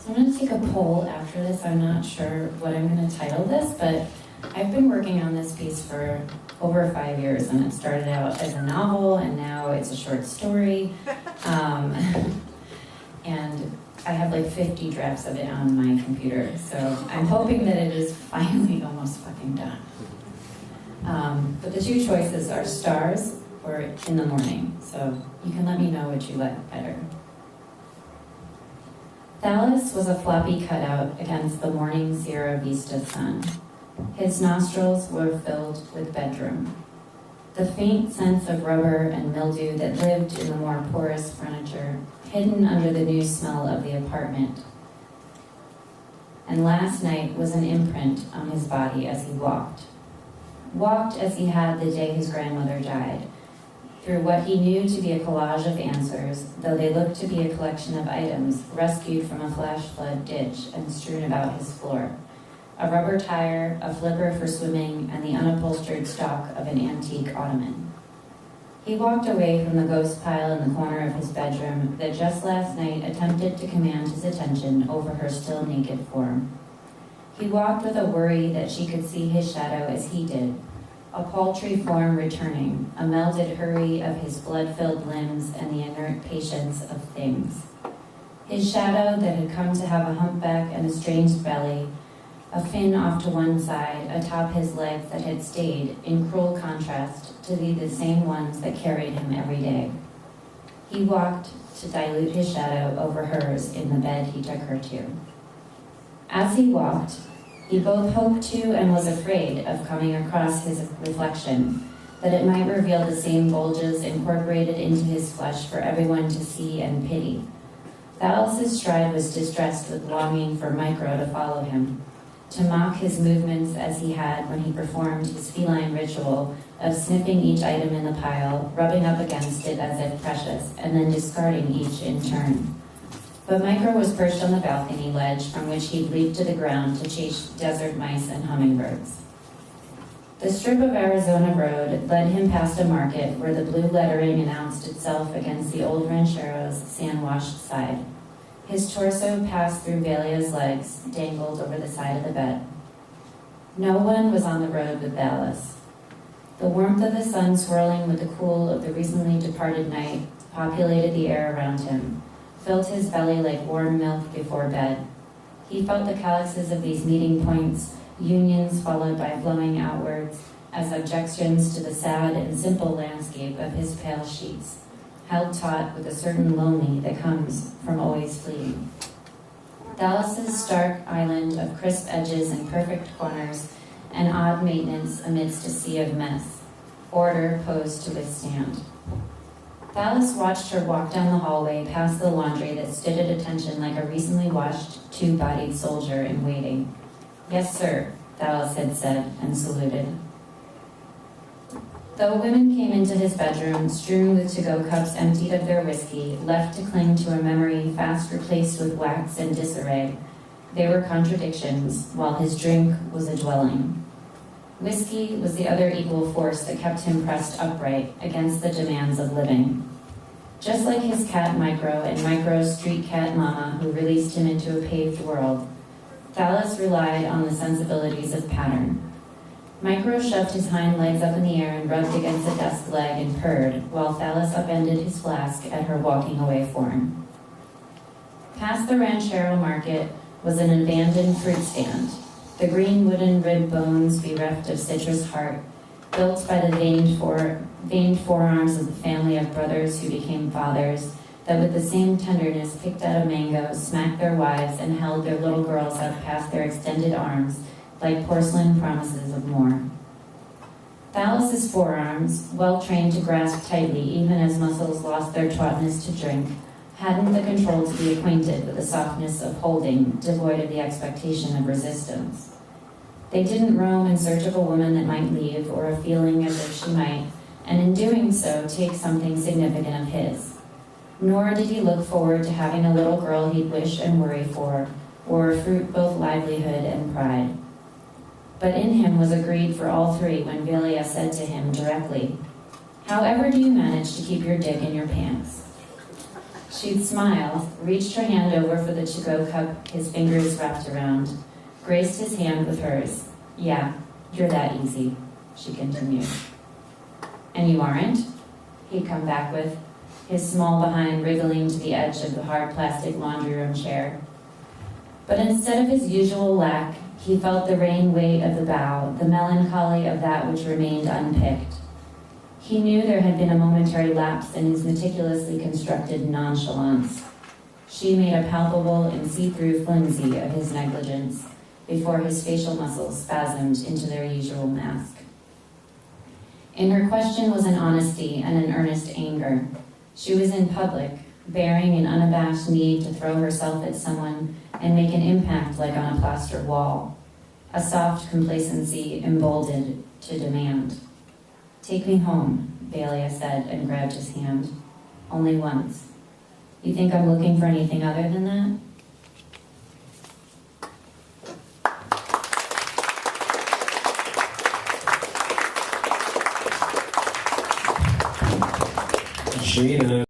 So I'm going to take a poll after this. I'm not sure what I'm going to title this, but I've been working on this piece for over 5 years, and it started out as a novel, and now it's a short story. And I have like 50 drafts of it on my computer, so I'm hoping that it is finally almost fucking done. But the two choices are stars or in the morning, so you can let me know what you like better. Dallas was a floppy cutout against the morning Sierra Vista sun. His nostrils were filled with bedroom. The faint sense of rubber and mildew that lived in the more porous furniture, hidden under the new smell of the apartment. And last night was an imprint on his body as he walked. Walked as he had the day his grandmother died, through what he knew to be a collage of answers, though they looked to be a collection of items rescued from a flash flood ditch and strewn about his floor. A rubber tire, a flipper for swimming, and the unupholstered stock of an antique ottoman. He walked away from the ghost pile in the corner of his bedroom that just last night attempted to command his attention over her still naked form. He walked with a worry that she could see his shadow as he did, a paltry form returning, a melded hurry of his blood-filled limbs and the inert patience of things. His shadow that had come to have a humpback and a strange belly, a fin off to one side, atop his legs that had stayed, in cruel contrast, to be the same ones that carried him every day. He walked to dilute his shadow over hers in the bed he took her to. As he walked, he both hoped to and was afraid of coming across his reflection, that it might reveal the same bulges incorporated into his flesh for everyone to see and pity. Dallas's stride was distressed with longing for Micro to follow him, to mock his movements as he had when he performed his feline ritual of sniffing each item in the pile, rubbing up against it as if precious, and then discarding each in turn. But Micro was perched on the balcony ledge from which he'd leaped to the ground to chase desert mice and hummingbirds. The strip of Arizona road led him past a market where the blue lettering announced itself against the old ranchero's sand-washed side. His torso passed through Velia's legs, dangled over the side of the bed. No one was on the road with Dallas. The warmth of the sun swirling with the cool of the recently departed night populated the air around him, filled his belly like warm milk before bed. He felt the calyxes of these meeting points, unions followed by flowing outwards, as objections to the sad and simple landscape of his pale sheets, held taut with a certain lonely that comes from always fleeing. Dallas's stark island of crisp edges and perfect corners, and odd maintenance amidst a sea of mess, order posed to withstand. Dallas watched her walk down the hallway past the laundry that stood at attention like a recently washed, two-bodied soldier in waiting. "Yes, sir," Dallas had said and saluted. Though women came into his bedroom, strewn with to-go cups emptied of their whiskey, left to cling to a memory fast replaced with wax and disarray, they were contradictions, while his drink was a dwelling. Whiskey was the other equal force that kept him pressed upright against the demands of living. Just like his cat Micro and Micro's street cat Mama, who released him into a paved world, Dallas relied on the sensibilities of pattern. Micro shoved his hind legs up in the air and rubbed against a desk leg and purred, while Dallas upended his flask at her walking away for him. Past the ranchero market was an abandoned fruit stand, the green wooden rib bones bereft of citrus heart, built by the veined forearms of the family of brothers who became fathers, that with the same tenderness picked out a mango, smacked their wives, and held their little girls up past their extended arms, like porcelain promises of more. Dallas's forearms, well trained to grasp tightly even as muscles lost their tautness to drink, hadn't the control to be acquainted with the softness of holding, devoid of the expectation of resistance. They didn't roam in search of a woman that might leave, or a feeling as if she might, and in doing so, take something significant of his. Nor did he look forward to having a little girl he'd wish and worry for, or fruit both livelihood and pride. But in him was a greed for all three when Velia said to him directly, "However do you manage to keep your dick in your pants?" She'd smiled, reached her hand over for the to-go cup his fingers wrapped around, graced his hand with hers. Yeah, you're that easy, she continued. And you aren't? He'd come back with, his small behind wriggling to the edge of the hard plastic laundry room chair. But instead of his usual lack, he felt the rain weight of the bough, the melancholy of that which remained unpicked. He knew there had been a momentary lapse in his meticulously constructed nonchalance. She made a palpable and see-through flimsy of his negligence before his facial muscles spasmed into their usual mask. In her question was an honesty and an earnest anger. She was in public, bearing an unabashed need to throw herself at someone and make an impact like on a plastered wall, a soft complacency emboldened to demand. Take me home, Balia said and grabbed his hand. Only once. You think I'm looking for anything other than that? Gina.